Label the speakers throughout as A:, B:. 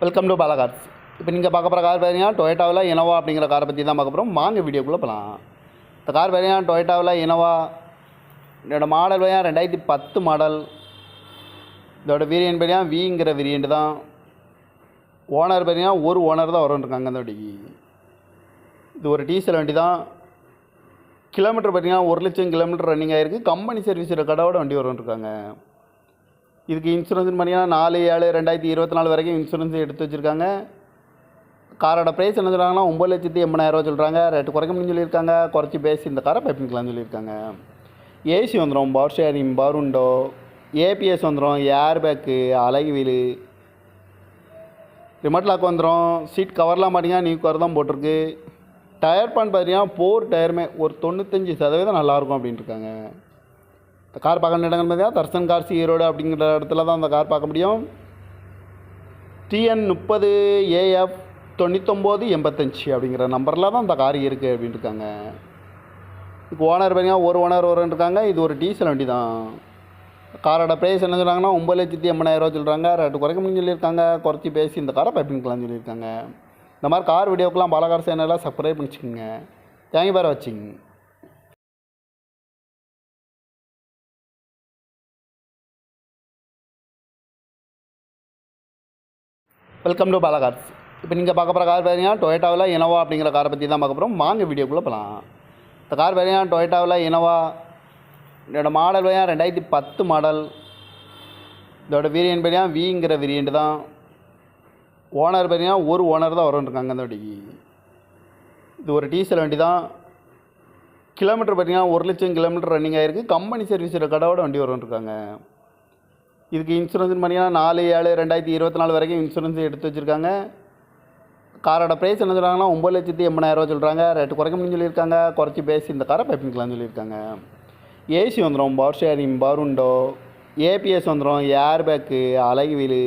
A: Welcome to Bala cars. இப்போ நீங்கள் பார்க்க போகிற கார் பார்த்தீங்கன்னா டொயோட்டாவில் இனோவா அப்படிங்கிற காரை பற்றி தான் பார்க்க போகிறோம். வாங்க வீடியோக்குள்ளே போகலாம். இந்த கார் பார்த்தீங்கன்னா டொயோட்டாவில் இனோவா. இதோட மாடல் பார்த்தீங்கன்னா 2010 மாடல். இதோட வேரியன்ட் பார்த்தீங்கன்னா விங்கிற வேரியண்ட் தான். ஓனர் பார்த்தீங்கன்னா ஒரு ஓனர் தான் வரும்ன்ருக்காங்க. அந்த வண்டிக்கு இது ஒரு டீசல் வண்டி தான். கிலோமீட்டர் பார்த்தீங்கன்னா 1,00,000 கிலோமீட்டர் ரன்னிங் ஆகிருக்கு. கம்பெனி சர்வீஸ் ரெக்கார்டோட வண்டி வரும்ன்ருக்காங்க. இதுக்கு இன்சூரன்ஸ் பார்த்தீங்கன்னா 4/7/2024 வரைக்கும் இன்சூரன்ஸ் எடுத்து வச்சுருக்காங்க. காரோட ப்ரைஸ் என்ன சொல்கிறாங்கன்னா 9,80,000 சொல்கிறாங்க. ரேட்டு குறைக்க முடியும்னு சொல்லியிருக்காங்க. குறைச்சி பேசி இந்த காரை பைப்பிங்கலாம்னு சொல்லியிருக்காங்க. ஏசி வந்துடும், power sharing, power window, ABS வந்துடும், ஏர் பேக்கு, அழகு வீலு, ரிமோட் லாக் வந்துடும். சீட் கவர்லாம் பார்த்தீங்கன்னா நியூ கவர் தான் போட்டிருக்கு. டயர் பான் பார்த்தீங்கன்னா 4 டயருமே ஒரு 95% நல்லாயிருக்கும் அப்படின்ட்டு இருக்காங்க. இந்த கார் பார்க்க இடங்கள் பார்த்தீங்கன்னா தர்சன் கார்ஸ் ஈரோடு அப்படிங்கிற இடத்துல தான் அந்த கார் பார்க்க முடியும். TN 30AF 9985 அப்படிங்கிற நம்பரில் தான் இந்த கார் இருக்குது அப்படின்ட்டு இருக்காங்க. இதுக்கு ஓனர் பார்த்தீங்கன்னா ஒரு ஓனர் வரும்ன்ருக்காங்க. இது ஒரு டீசல் வண்டி தான். காரோட ப்ரைஸ் என்ன சொல்கிறாங்கன்னா 9,80,000 சொல்கிறாங்க. ரேட்டு குறைக்க முடியும்னு சொல்லியிருக்காங்க. குறைச்சி பேசி இந்த காரை பைப்பிங்கலாம்னு சொல்லியிருக்காங்க. இந்த மாதிரி கார் வீடியோக்கெலாம் பாலகார் சேனலில் சப்ஸ்கிரைப் பண்ணிச்சுக்கோங்க. தேங்க்யூ ஃபார் வாட்சிங். Welcome to Bala cars. இப்போ நீங்கள் பார்க்க போகிற கார் பார்த்தீங்கன்னா டொயோட்டாவில் இனோவா அப்படிங்கிற காரை பற்றி தான் பார்க்க போகிறோம். வாங்க வீடியோக்குள்ளே போகலாம். இந்த கார் பார்த்தீங்கன்னா டொயோட்டாவில் இனோவா. இதோட மாடல் பார்த்தீங்கன்னா 2010 மாடல். இதோட வேரியன்ட் பார்த்தீங்கன்னா விங்கிற வேரியண்ட் தான். ஓனர் பார்த்தீங்கன்னா ஒரு ஓனர் தான் வரும்ன்ருக்காங்க. அந்த வண்டிக்கு இது ஒரு டீசல் வண்டி தான். கிலோமீட்டர் பார்த்தீங்கன்னா 1,00,000 கிலோமீட்டர் ரன்னிங் ஆகிருக்கு. கம்பெனி சர்வீஸ் ரெக்கார்டோட வண்டி வரும்ன்ருக்காங்க. இதுக்கு இன்சூரன்ஸ் பார்த்தீங்கன்னா 4/7/2024 வரைக்கும் இன்சூரன்ஸ் எடுத்து வச்சுருக்காங்க. காரோட ப்ரைஸ் என்ன சொல்கிறாங்கன்னா 9,80,000 சொல்கிறாங்க. ரேட்டு குறைக்க முடியும்னு சொல்லியிருக்காங்க. குறைச்சி பேசி இந்த காரை பைப்பிங்கலாம்னு சொல்லியிருக்காங்க. ஏசி வந்துடும், power sharing, power window, ABS வந்துடும், ஏர் பேக்கு, அழகு வீலு,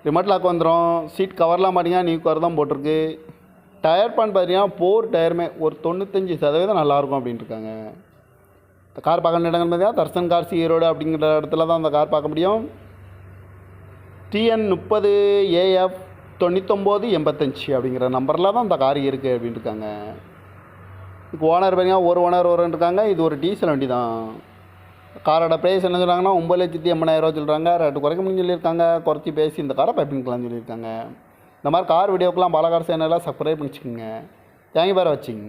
A: ரிமோட் லாக் வந்துடும். சீட் கவர்லாம் பார்த்தீங்கன்னா நியூ கவர் தான் போட்டிருக்கு. டயர் பான் பார்த்தீங்கன்னா 4 டயருமே ஒரு 95% நல்லாயிருக்கும் அப்படின்ட்டு இருக்காங்க. இந்த கார் பார்க்க இடங்கள் பார்த்தீங்கன்னா தர்சன் கார்ஸ் ஈரோடு அப்படிங்கிற இடத்துல தான் அந்த கார் பார்க்க முடியும். TN 30AF 9985 அப்படிங்கிற நம்பரில் தான் இந்த கார் இருக்குது அப்படின்ட்டு இருக்காங்க. இதுக்கு ஓனர் பார்த்தீங்கன்னா ஒரு ஓனர் வரும்ன்ருக்காங்க. இது ஒரு டீசல் வண்டி தான். காரோட ப்ரைஸ் என்ன சொல்கிறாங்கன்னா 9,80,000 சொல்கிறாங்க. ரேட்டு குறைக்க முடியும்னு சொல்லியிருக்காங்க. குறைச்சி பேசி இந்த காரை பைப்பிங்கலாம்னு சொல்லியிருக்காங்க. இந்த மாதிரி கார் வீடியோக்கெலாம் பாலகார் சேனலில் சப்ஸ்கிரைப் பண்ணிச்சுக்கோங்க. தேங்க்யூ ஃபார் வாட்சிங்.